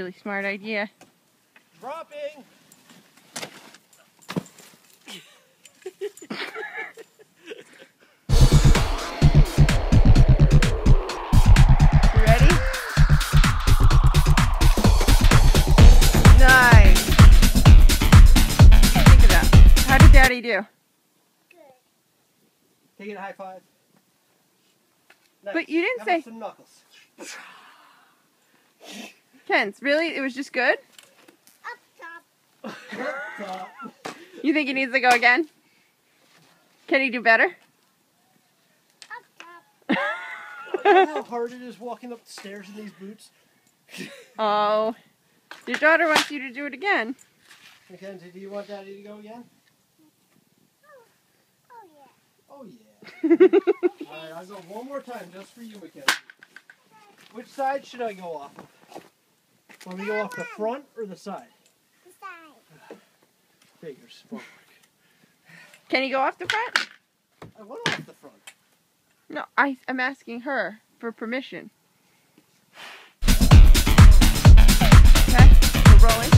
really smart idea. Dropping! You ready? Nice! Think of that. How did Daddy do? Good. Can you get a high five? Nice. But you didn't How say... about some knuckles? Kens, really? It was just good? Up top. You think he needs to go again? Can he do better? Up top. You know how hard it is walking up the stairs in these boots? Oh. Your daughter wants you to do it again. Mackenzie, do you want Daddy to go again? Oh yeah. Oh yeah. Alright, I'll go one more time just for you, Mackenzie. Which side should I go off of? Want me to go off the front or the side? The side. Figures. Won't work. Can he go off the front? I went off the front. No, I'm asking her for permission. Okay, we're rolling.